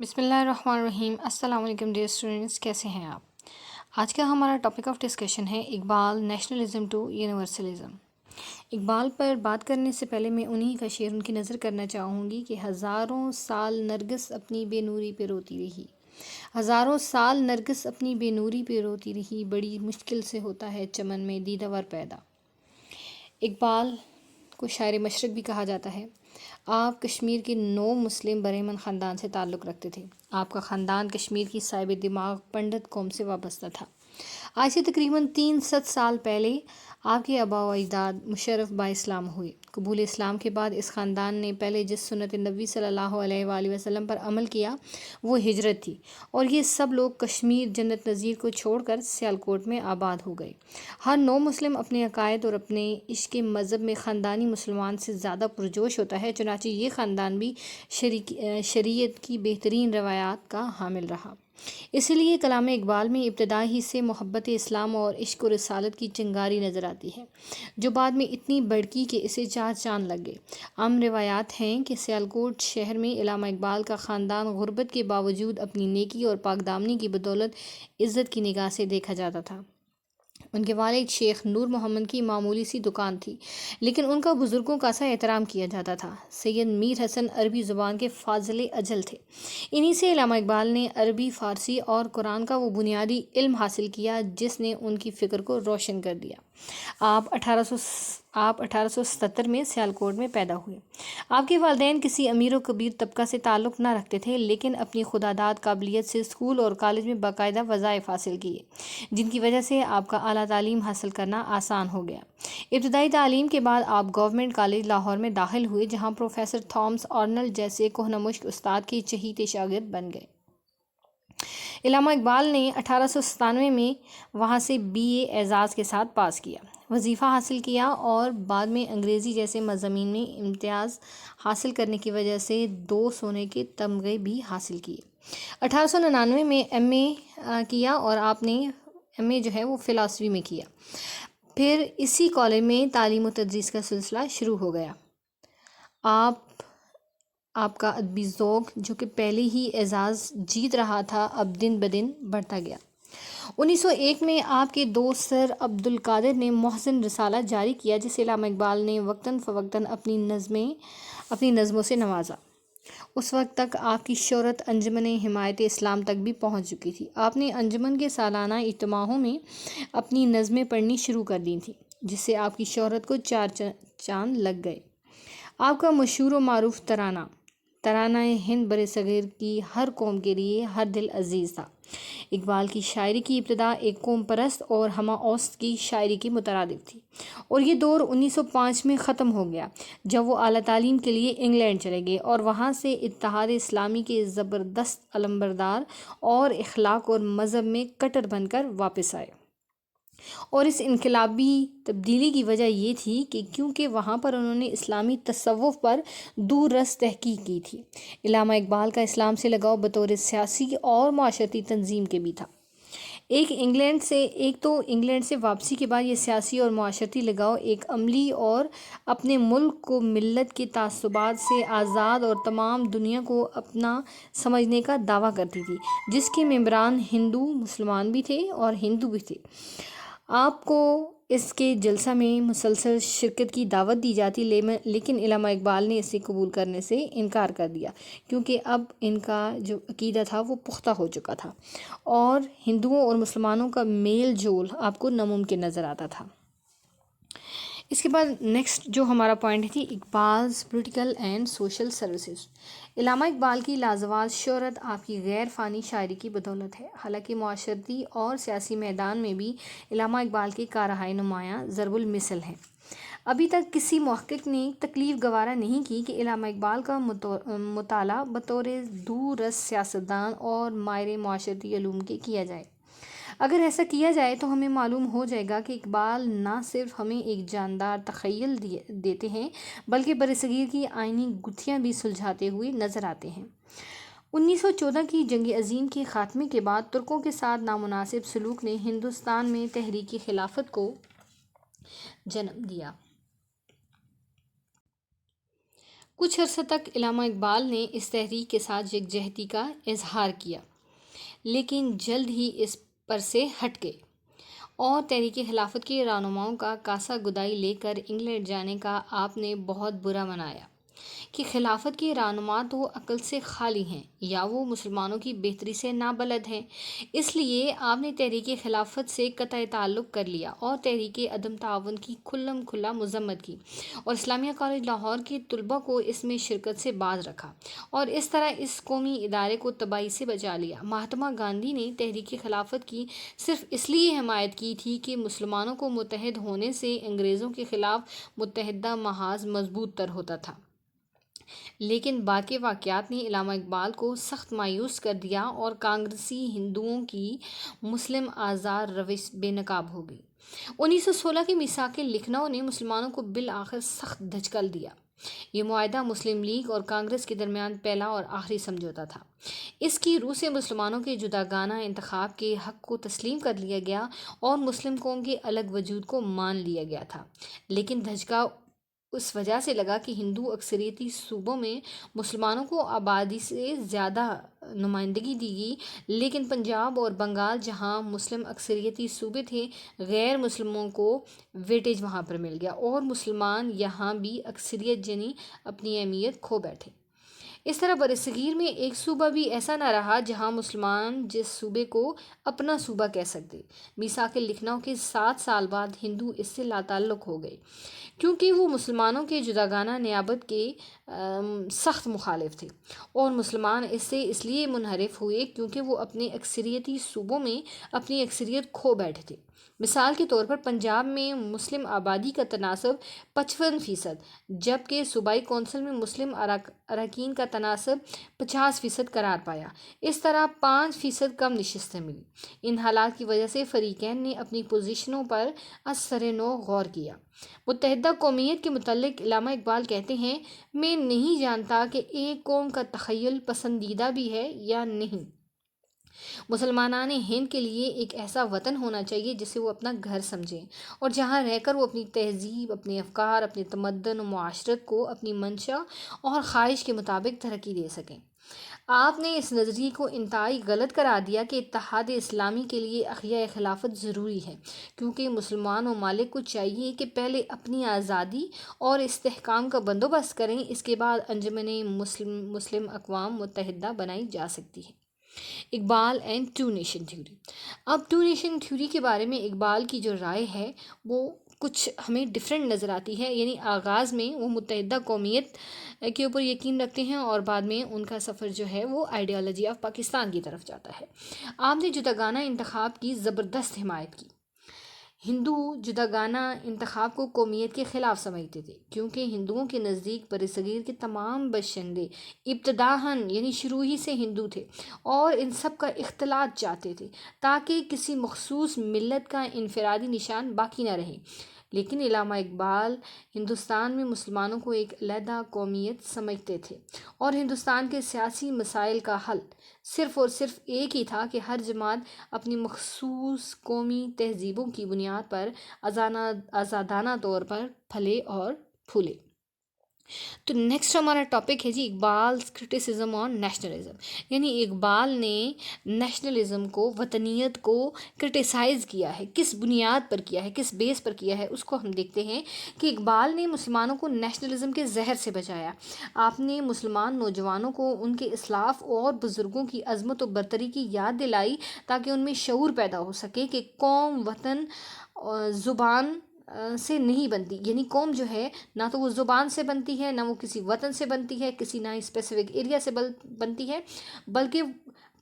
بسم اللہ الرحمن الرحیم۔ السلام علیکم ڈیئر اسٹوڈنٹس، کیسے ہیں آپ؟ آج کا ہمارا ٹاپک آف ڈسکشن ہے Iqbal, nationalism to universalism. Iqbal پر بات کرنے سے پہلے میں انہی کا شعر ان کی نظر کرنا چاہوں گی کہ ہزاروں سال نرگس اپنی بے نوری پہ روتی رہی، ہزاروں سال نرگس اپنی بے نوری پہ روتی رہی، بڑی مشکل سے ہوتا ہے چمن میں دیدہ ور پیدا۔ اقبال کو شاعر مشرق بھی کہا جاتا ہے۔ آپ کشمیر کے نو مسلم برہمن خاندان سے تعلق رکھتے تھے۔ آپ کا خاندان کشمیر کی صاحب دماغ پنڈت قوم سے وابستہ تھا۔ آج سے تقریباً 300 سال پہلے آپ کے آباء و اجداد مشرف با اسلام ہوئے۔ قبول اسلام کے بعد اس خاندان نے پہلے جس سنت نبوی صلی اللہ علیہ وآلہ وسلم پر عمل کیا وہ ہجرت تھی، اور یہ سب لوگ کشمیر جنت نظیر کو چھوڑ کر سیالکوٹ میں آباد ہو گئے۔ ہر نو مسلم اپنے عقائد اور اپنے عشق مذہب میں خاندانی مسلمان سے زیادہ پرجوش ہوتا ہے، چنانچہ یہ خاندان بھی شریعت کی بہترین روایات کا حامل رہا۔ اسی لیے کلام اقبال میں ابتدا ہی سے محبت اسلام اور عشق و رسالت کی چنگاری نظر آتی ہے، جو بعد میں اتنی بڑھکی کہ اسے چار چاند لگ گئے۔ عام روایات ہیں کہ سیالکوٹ شہر میں علامہ اقبال کا خاندان غربت کے باوجود اپنی نیکی اور پاک دامنی کی بدولت عزت کی نگاہ سے دیکھا جاتا تھا۔ ان کے والد شیخ نور محمد کی معمولی سی دکان تھی، لیکن ان کا بزرگوں کا سا احترام کیا جاتا تھا۔ سید میر حسن عربی زبان کے فاضل اجل تھے۔ انہی سے علامہ اقبال نے عربی، فارسی اور قرآن کا وہ بنیادی علم حاصل کیا جس نے ان کی فکر کو روشن کر دیا۔ آپ 1877 میں سیالکوٹ میں پیدا ہوئے۔ آپ کے والدین کسی امیر و کبیر طبقہ سے تعلق نہ رکھتے تھے، لیکن اپنی خودداد قابلیت سے اسکول اور کالج میں باقاعدہ وظائف حاصل کیے، جن کی وجہ سے آپ کا اعلیٰ تعلیم حاصل کرنا آسان ہو گیا۔ ابتدائی تعلیم کے بعد آپ گورنمنٹ کالج لاہور میں داخل ہوئے، جہاں پروفیسر تھامس آرنلڈ جیسے کہنہ مشق استاد کے چہیتے شاگرد بن گئے۔ علامہ اقبال نے 1897 میں وہاں سے BA اعزاز کے ساتھ پاس کیا، وظیفہ حاصل کیا اور بعد میں انگریزی جیسے مضامین میں امتیاز حاصل کرنے کی وجہ سے 2 سونے کے تمغے بھی حاصل کیے۔ 1899 میں MA کیا اور آپ نے MA جو ہے وہ فلاسفی میں کیا۔ پھر اسی کالج میں تعلیم و تدریس کا سلسلہ شروع ہو گیا۔ آپ کا ادبی ذوق جو کہ پہلے ہی اعزاز جیت رہا تھا اب دن بدن بڑھتا گیا۔ 1901 میں آپ کے دوست سر عبد القادر نے محسن رسالہ جاری کیا، جسے علامہ اقبال نے وقتاً فوقتاً اپنی نظموں سے نوازا۔ اس وقت تک آپ کی شہرت انجمن حمایت اسلام تک بھی پہنچ چکی تھی۔ آپ نے انجمن کے سالانہ اجتماعوں میں اپنی نظمیں پڑھنی شروع کر دی تھیں، جس سے آپ کی شہرت کو 4 چاند لگ گئے۔ آپ کا مشہور و معروف ترانہ ہند برصغیر کی ہر قوم کے لیے ہر دل عزیز تھا۔ اقبال کی شاعری کی ابتدا ایک قوم پرست اور ہمہ اوسط کی شاعری کے مترادف تھی، اور یہ دور 1905 میں ختم ہو گیا، جب وہ اعلیٰ تعلیم کے لیے انگلینڈ چلے گئے اور وہاں سے اتحاد اسلامی کے زبردست علمبردار اور اخلاق اور مذہب میں کٹر بن کر واپس آئے۔ اور اس انقلابی تبدیلی کی وجہ یہ تھی کہ کیونکہ وہاں پر انہوں نے اسلامی تصوف پر دور رس تحقیق کی تھی۔ علامہ اقبال کا اسلام سے لگاؤ بطور سیاسی اور معاشرتی تنظیم کے بھی تھا۔ ایک تو انگلینڈ سے واپسی کے بعد یہ سیاسی اور معاشرتی لگاؤ ایک عملی اور اپنے ملک کو ملت کے تعصبات سے آزاد اور تمام دنیا کو اپنا سمجھنے کا دعویٰ کرتی تھی، جس کے ممبران ہندو مسلمان بھی تھے اور ہندو بھی تھے۔ آپ کو اس کے جلسہ میں مسلسل شرکت کی دعوت دی جاتی، لیکن علامہ اقبال نے اسے قبول کرنے سے انکار کر دیا، کیونکہ اب ان کا جو عقیدہ تھا وہ پختہ ہو چکا تھا اور ہندوؤں اور مسلمانوں کا میل جول آپ کو ناممکن نظر آتا تھا۔ اس کے بعد نیکسٹ جو ہمارا پوائنٹ تھی، اقبال's پولیٹیکل اینڈ سوشل سروسز۔ علامہ اقبال کی لازوال شہرت آپ کی غیر فانی شاعری کی بدولت ہے۔ حالانکہ معاشرتی اور سیاسی میدان میں بھی علامہ اقبال کی کارروائی نمایاں ضرب المثل ہے۔ ابھی تک کسی محقق نے تکلیف گوارا نہیں کی کہ علامہ اقبال کا مطالعہ بطور دور رس سیاستدان اور ماہر معاشرتی علوم کے کیا جائے۔ اگر ایسا کیا جائے تو ہمیں معلوم ہو جائے گا کہ اقبال نہ صرف ہمیں ایک جاندار تخیل دیتے ہیں، بلکہ برصغیر کی آئینی گتھیاں بھی سلجھاتے ہوئے نظر آتے ہیں۔ 1914 کی جنگ عظیم کے خاتمے کے بعد ترکوں کے ساتھ نامناسب سلوک نے ہندوستان میں تحریک خلافت کو جنم دیا۔ کچھ عرصہ تک علامہ اقبال نے اس تحریک کے ساتھ یکجہتی کا اظہار کیا، لیکن جلد ہی اس پر سے ہٹ گئے اور تحریک خلافت کے رہنماؤں کا کاسہ گدائی لے کر انگلینڈ جانے کا آپ نے بہت برا منایا کہ خلافت کے رہنما تو عقل سے خالی ہیں یا وہ مسلمانوں کی بہتری سے نابلد ہیں۔ اس لیے آپ نے تحریک خلافت سے قطع تعلق کر لیا اور تحریک عدم تعاون کی کھلم کھلا مذمت کی اور اسلامیہ کالج لاہور کے طلباء کو اس میں شرکت سے باز رکھا اور اس طرح اس قومی ادارے کو تباہی سے بچا لیا۔ مہاتما گاندھی نے تحریک خلافت کی صرف اس لیے حمایت کی تھی کہ مسلمانوں کو متحد ہونے سے انگریزوں کے خلاف متحدہ محاذ مضبوط تر ہوتا تھا، لیکن باقی واقعات نے علامہ اقبال کو سخت مایوس کر دیا اور کانگریسی ہندوؤں کی مسلم آزار روش بے نقاب ہو گئی۔ 1916 کی میثاق لکھنؤ نے مسلمانوں کو بالآخر سخت دھچکل دیا۔ یہ معاہدہ مسلم لیگ اور کانگریس کے درمیان پہلا اور آخری سمجھوتا تھا۔ اس کی روح سے مسلمانوں کے جداگانہ انتخاب کے حق کو تسلیم کر لیا گیا اور مسلم قوم کے الگ وجود کو مان لیا گیا تھا، لیکن دھچکا اس وجہ سے لگا کہ ہندو اکثریتی صوبوں میں مسلمانوں کو آبادی سے زیادہ نمائندگی دی گئی، لیکن پنجاب اور بنگال جہاں مسلم اکثریتی صوبے تھے، غیر مسلموں کو ویٹیج وہاں پر مل گیا اور مسلمان یہاں بھی اکثریت جنی اپنی اہمیت کھو بیٹھے۔ اس طرح برصغیر میں ایک صوبہ بھی ایسا نہ رہا جہاں مسلمان جس صوبے کو اپنا صوبہ کہہ سکتے۔ میثاق لکھنؤ کے 7 سال بعد ہندو اس سے لاتعلق ہو گئے کیونکہ وہ مسلمانوں کے جداگانہ نیابت کے سخت مخالف تھے، اور مسلمان اس لیے منحرف ہوئے کیونکہ وہ اپنے اکثریتی صوبوں میں اپنی اکثریت کھو بیٹھے تھے۔ مثال کے طور پر پنجاب میں مسلم آبادی کا تناسب 55%، جبکہ صوبائی کونسل میں مسلم اراکین کا تناسب 50% قرار پایا۔ اس طرح 5% کم نشستیں ملی۔ ان حالات کی وجہ سے فریقین نے اپنی پوزیشنوں پر از سر نو غور کیا۔ متحدہ قومیت کے متعلق علامہ اقبال کہتے ہیں، میں نہیں جانتا کہ ایک قوم کا تخیل پسندیدہ بھی ہے یا نہیں۔ مسلمانان ہند کے لیے ایک ایسا وطن ہونا چاہیے جسے وہ اپنا گھر سمجھیں اور جہاں رہ کر وہ اپنی تہذیب، اپنے افکار، اپنے تمدن و معاشرت کو اپنی منشا اور خواہش کے مطابق ترقی دے سکیں۔ آپ نے اس نظریے کو انتہائی غلط قرار دیا کہ اتحاد اسلامی کے لیے احیاء خلافت ضروری ہے، کیونکہ مسلمان ممالک کو چاہیے کہ پہلے اپنی آزادی اور استحکام کا بندوبست کریں، اس کے بعد انجمن مسلم اقوام متحدہ بنائی جا سکتی ہے۔ Iqbal and two nation theory. اب ٹو نیشن تھیوری کے بارے میں اقبال کی جو رائے ہے وہ کچھ ہمیں ڈیفرنٹ نظر آتی ہے، یعنی آغاز میں وہ متحدہ قومیت کے اوپر یقین رکھتے ہیں اور بعد میں ان کا سفر جو ہے وہ آئیڈیالوجی آف پاکستان کی طرف جاتا ہے۔ آپ نے جداگانہ انتخاب کی زبردست حمایت کی۔ ہندو جداگانہ انتخاب کو قومیت کے خلاف سمجھتے تھے کیونکہ ہندوؤں کے نزدیک برصغیر کے تمام باشندے ابتداءً یعنی شروع ہی سے ہندو تھے اور ان سب کا اختلاط چاہتے تھے تاکہ کسی مخصوص ملت کا انفرادی نشان باقی نہ رہے۔ لیکن علامہ اقبال ہندوستان میں مسلمانوں کو ایک علیحدہ قومیت سمجھتے تھے اور ہندوستان کے سیاسی مسائل کا حل صرف اور صرف ایک ہی تھا کہ ہر جماعت اپنی مخصوص قومی تہذیبوں کی بنیاد پر آزادانہ طور پر پھلے اور پھولے۔ تو نیکسٹ ہمارا ٹاپک ہے جی اقبال's کرٹیسزم آن نیشنلزم، یعنی اقبال نے نیشنلزم کو، وطنیت کو کرٹیسائز کیا ہے، کس بنیاد پر کیا ہے، کس بیس پر کیا ہے، اس کو ہم دیکھتے ہیں کہ اقبال نے مسلمانوں کو نیشنلزم کے زہر سے بچایا۔ آپ نے مسلمان نوجوانوں کو ان کے اسلاف اور بزرگوں کی عظمت و برتری کی یاد دلائی تاکہ ان میں شعور پیدا ہو سکے کہ قوم وطن زبان سے نہیں بنتی، یعنی قوم جو ہے نہ تو وہ زبان سے بنتی ہے، نہ وہ کسی وطن سے بنتی ہے، کسی نہ اسپیسیفک ایریا سے بنتی ہے، بلکہ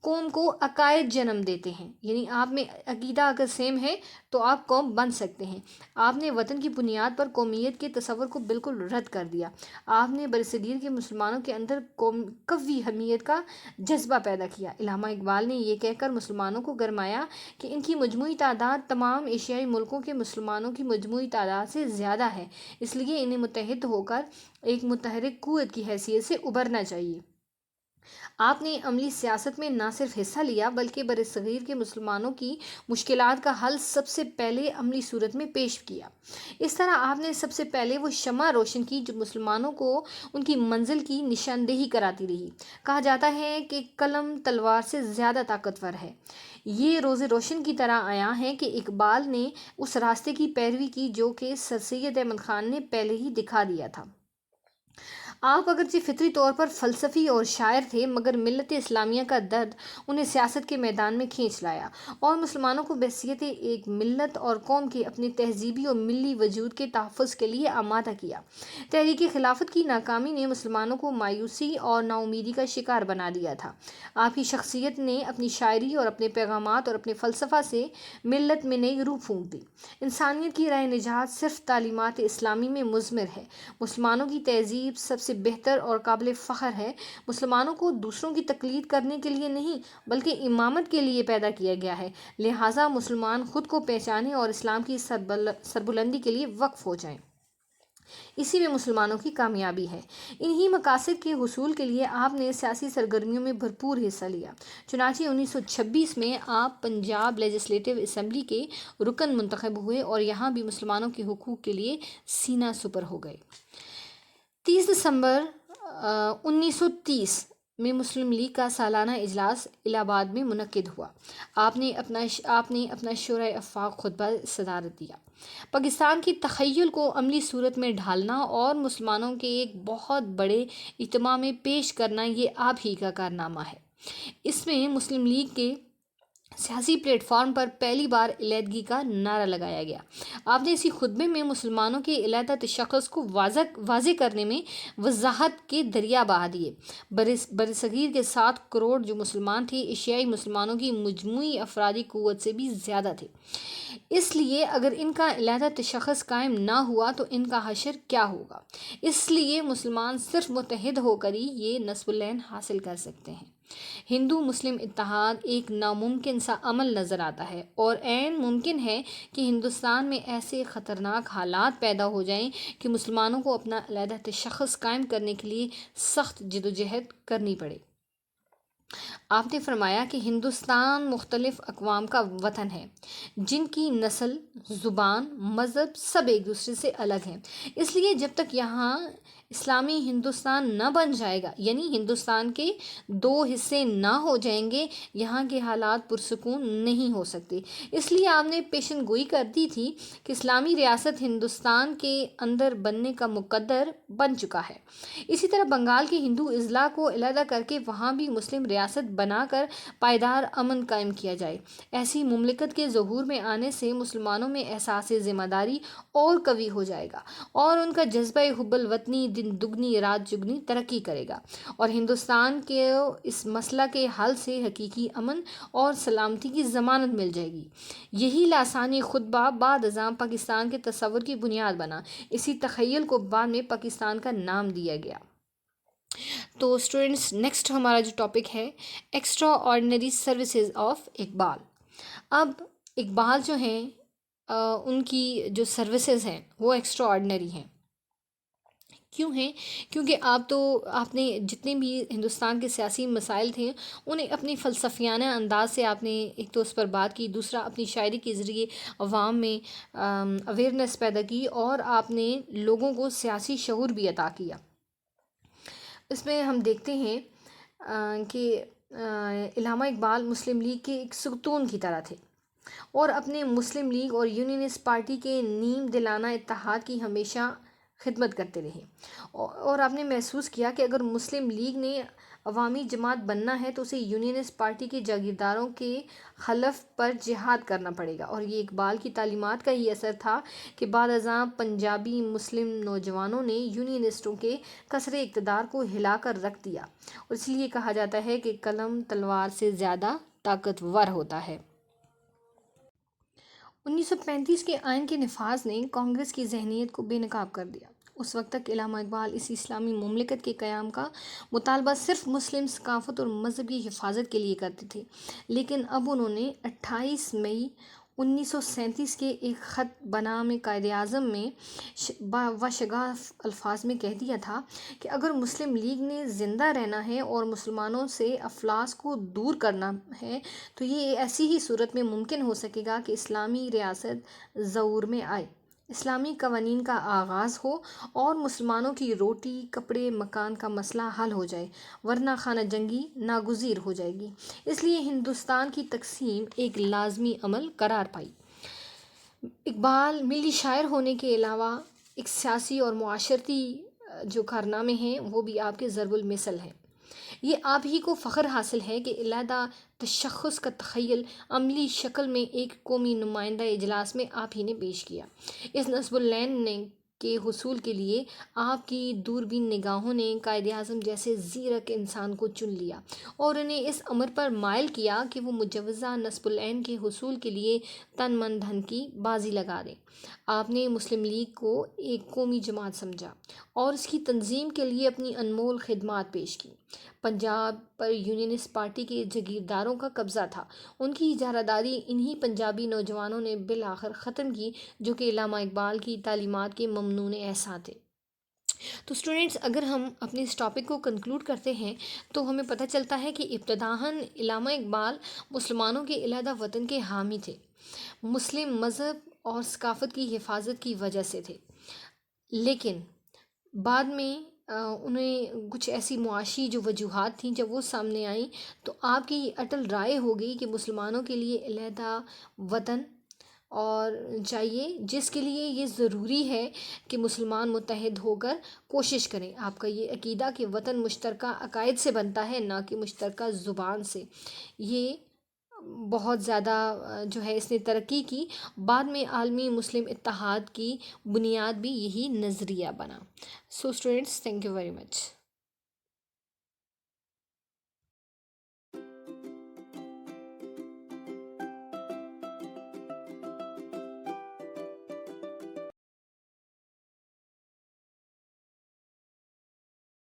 قوم کو عقائد جنم دیتے ہیں۔ یعنی آپ میں عقیدہ اگر سیم ہے تو آپ قوم بن سکتے ہیں۔ آپ نے وطن کی بنیاد پر قومیت کے تصور کو بالکل رد کر دیا۔ آپ نے برصغیر کے مسلمانوں کے اندر قوی حمیت کا جذبہ پیدا کیا۔ علامہ اقبال نے یہ کہہ کر مسلمانوں کو گرمایا کہ ان کی مجموعی تعداد تمام ایشیائی ملکوں کے مسلمانوں کی مجموعی تعداد سے زیادہ ہے، اس لیے انہیں متحد ہو کر ایک متحرک قوت کی حیثیت سے ابھرنا چاہیے۔ آپ نے عملی سیاست میں نہ صرف حصہ لیا بلکہ برصغیر کے مسلمانوں کی مشکلات کا حل سب سے پہلے عملی صورت میں پیش کیا۔ اس طرح آپ نے سب سے پہلے وہ شمع روشن کی جو مسلمانوں کو ان کی منزل کی نشاندہی کراتی رہی۔ کہا جاتا ہے کہ قلم تلوار سے زیادہ طاقتور ہے۔ یہ روز روشن کی طرح عیاں ہے کہ اقبال نے اس راستے کی پیروی کی جو کہ سر سید احمد خان نے پہلے ہی دکھا دیا تھا۔ آپ اگرچہ فطری طور پر فلسفی اور شاعر تھے مگر ملت اسلامیہ کا درد انہیں سیاست کے میدان میں کھینچ لایا اور مسلمانوں کو بحیثیت ایک ملت اور قوم کے اپنے تہذیبی اور ملی وجود کے تحفظ کے لیے آمادہ کیا۔ تحریک خلافت کی ناکامی نے مسلمانوں کو مایوسی اور ناامیدی کا شکار بنا دیا تھا۔ آپ کی شخصیت نے اپنی شاعری اور اپنے پیغامات اور اپنے فلسفہ سے ملت میں نئی روح پھونک دی۔ انسانیت کی راہ نجات صرف تعلیمات اسلامی میں مضمر ہے۔ مسلمانوں کی تہذیب سب سے بہتر اور قابل فخر ہے۔ مسلمانوں کو دوسروں کی تقلید کرنے کے لیے نہیں بلکہ امامت کے لیے پیدا کیا گیا ہے، لہٰذا مسلمان خود کو پہچانیں اور اسلام کی سربلندی کے لیے وقف ہو جائیں۔ اسی میں مسلمانوں کی کامیابی ہے۔ انہی مقاصد کے حصول کے لیے آپ نے سیاسی سرگرمیوں میں بھرپور حصہ لیا۔ چنانچہ 1926 میں آپ پنجاب لیجسلیٹو اسمبلی کے رکن منتخب ہوئے اور یہاں بھی مسلمانوں کے حقوق کے لیے سینہ سپر ہو گئے۔ 30 دسمبر 1930 میں مسلم لیگ کا سالانہ اجلاس الہ آباد میں منعقد ہوا۔ آپ نے اپنا شورائے افاق خطبہ صدارت دیا۔ پاکستان کی تخیل کو عملی صورت میں ڈھالنا اور مسلمانوں کے ایک بہت بڑے اجتماع میں پیش کرنا یہ آپ ہی کا کارنامہ ہے۔ اس میں مسلم لیگ کے سیاسی پلیٹ فارم پر پہلی بار علیحدگی کا نعرہ لگایا گیا۔ آپ نے اسی خطبے میں مسلمانوں کے علیحدہ تشخص کو واضح کرنے میں وضاحت کے دریا بہا دیے۔ برصغیر کے 7 کروڑ جو مسلمان تھے ایشیائی مسلمانوں کی مجموعی افرادی قوت سے بھی زیادہ تھے، اس لیے اگر ان کا علیحدہ تشخص قائم نہ ہوا تو ان کا حشر کیا ہوگا؟ اس لیے مسلمان صرف متحد ہو کر ہی یہ نصب العین حاصل کر سکتے ہیں۔ ہندو مسلم اتحاد ایک ناممکن سا عمل نظر آتا ہے اور عین ممکن ہے کہ ہندوستان میں ایسے خطرناک حالات پیدا ہو جائیں کہ مسلمانوں کو اپنا علیحدہ تشخص قائم کرنے کے لیے سخت جدوجہد کرنی پڑے۔ آپ نے فرمایا کہ ہندوستان مختلف اقوام کا وطن ہے جن کی نسل، زبان، مذہب سب ایک دوسرے سے الگ ہیں، اس لیے جب تک یہاں اسلامی ہندوستان نہ بن جائے گا، یعنی ہندوستان کے 2 حصے نہ ہو جائیں گے، یہاں کے حالات پرسکون نہیں ہو سکتے۔ اس لیے آپ نے پیشن گوئی کر دی تھی کہ اسلامی ریاست ہندوستان کے اندر بننے کا مقدر بن چکا ہے۔ اسی طرح بنگال کے ہندو اضلاع کو علیحدہ کر کے وہاں بھی مسلم ریاست بنا کر پائیدار امن قائم کیا جائے۔ ایسی مملکت کے ظہور میں آنے سے مسلمانوں میں احساس ذمہ داری اور قوی ہو جائے گا اور ان کا جذبہ حب الوطنی دن دگنی رات چگنی ترقی کرے گا اور ہندوستان کے اس مسئلہ کے حل سے حقیقی امن اور سلامتی کی ضمانت مل جائے گی۔ یہی لاسانی خطبہ بعد ازاں پاکستان کے تصور کی بنیاد بنا۔ اسی تخیل کو بعد میں پاکستان کا نام دیا گیا۔ تو اسٹوڈنٹس، نیکسٹ ہمارا جو ٹاپک ہے extra ordinary services of Iqbal. اب اقبال جو ہیں ان کی جو سروسز ہیں وہ ایکسٹرا آرڈنری ہیں۔ کیوں ہیں؟ کیونکہ آپ نے جتنے بھی ہندوستان کے سیاسی مسائل تھے انہیں اپنی فلسفیانہ انداز سے آپ نے ایک تو اس پر بات کی، دوسرا اپنی شاعری کے ذریعے عوام میں اویئرنیس پیدا کی اور آپ نے لوگوں کو سیاسی شعور بھی عطا کیا۔ اس میں ہم دیکھتے ہیں کہ علامہ اقبال مسلم لیگ کے ایک ستون کی طرح تھے اور اپنے مسلم لیگ اور یونینسٹ پارٹی کے نیم دلانہ اتحاد کی ہمیشہ خدمت کرتے رہے اور آپ نے محسوس کیا کہ اگر مسلم لیگ نے عوامی جماعت بننا ہے تو اسے یونینسٹ پارٹی کے جاگیرداروں کے خلف پر جہاد کرنا پڑے گا، اور یہ اقبال کی تعلیمات کا ہی اثر تھا کہ بعد ازاں پنجابی مسلم نوجوانوں نے یونینسٹوں کے کثر اقتدار کو ہلا کر رکھ دیا، اور اس لیے کہا جاتا ہے کہ قلم تلوار سے زیادہ طاقتور ہوتا ہے۔ 1935 کے آئین کے نفاذ نے کانگریس کی ذہنیت کو بے نقاب کر دیا۔ اس وقت تک علامہ اقبال اس اسلامی مملکت کے قیام کا مطالبہ صرف مسلم ثقافت اور مذہب کی حفاظت کے لیے کرتے تھے، لیکن اب انہوں نے 28 مئی 1937 کے ایک خط بنام قائد اعظم میں باشگاف الفاظ میں کہہ دیا تھا کہ اگر مسلم لیگ نے زندہ رہنا ہے اور مسلمانوں سے افلاس کو دور کرنا ہے تو یہ ایسی ہی صورت میں ممکن ہو سکے گا کہ اسلامی ریاست ظہور میں آئے، اسلامی قوانین کا آغاز ہو اور مسلمانوں کی روٹی کپڑے مکان کا مسئلہ حل ہو جائے، ورنہ خانہ جنگی ناگزیر ہو جائے گی۔ اس لیے ہندوستان کی تقسیم ایک لازمی عمل قرار پائی۔ اقبال ملی شاعر ہونے کے علاوہ ایک سیاسی اور معاشرتی جو کارنامے ہیں وہ بھی آپ کے ضرب المثل ہیں۔ یہ آپ ہی کو فخر حاصل ہے کہ علیحدہ تشخص کا تخیل عملی شکل میں ایک قومی نمائندہ اجلاس میں آپ ہی نے پیش کیا۔ اس نصب العین کے حصول کے لیے آپ کی دوربین نگاہوں نے قائد اعظم جیسے زیرک انسان کو چن لیا اور انہیں اس امر پر مائل کیا کہ وہ مجوزہ نصب العین کے حصول کے لیے تن من دھن کی بازی لگا دیں۔ آپ نے مسلم لیگ کو ایک قومی جماعت سمجھا اور اس کی تنظیم کے لیے اپنی انمول خدمات پیش کی۔ پنجاب پر یونینسٹ پارٹی کے جاگیرداروں کا قبضہ تھا، ان کی اجارہ داری انہی پنجابی نوجوانوں نے بالآخر ختم کی جو کہ علامہ اقبال کی تعلیمات کے ممنون احساں تھے۔ تو اسٹوڈنٹس، اگر ہم اپنے اس ٹاپک کو کنکلوڈ کرتے ہیں تو ہمیں پتہ چلتا ہے کہ ابتداً علامہ اقبال مسلمانوں کے علیحدہ وطن کے حامی تھے، مسلم مذہب اور ثقافت کی حفاظت کی وجہ سے تھے، لیکن بعد میں انہیں کچھ ایسی معاشی جو وجوہات تھیں جب وہ سامنے آئیں تو آپ کی اٹل رائے ہو گئی کہ مسلمانوں کے لیے علیحدہ وطن اور چاہیے، جس کے لیے یہ ضروری ہے کہ مسلمان متحد ہو کر کوشش کریں۔ آپ کا یہ عقیدہ کہ وطن مشترکہ عقائد سے بنتا ہے نہ کہ مشترکہ زبان سے، یہ بہت زیادہ جو ہے اس نے ترقی کی۔ بعد میں عالمی مسلم اتحاد کی بنیاد بھی یہی نظریہ بنا۔ So students, thank you very much.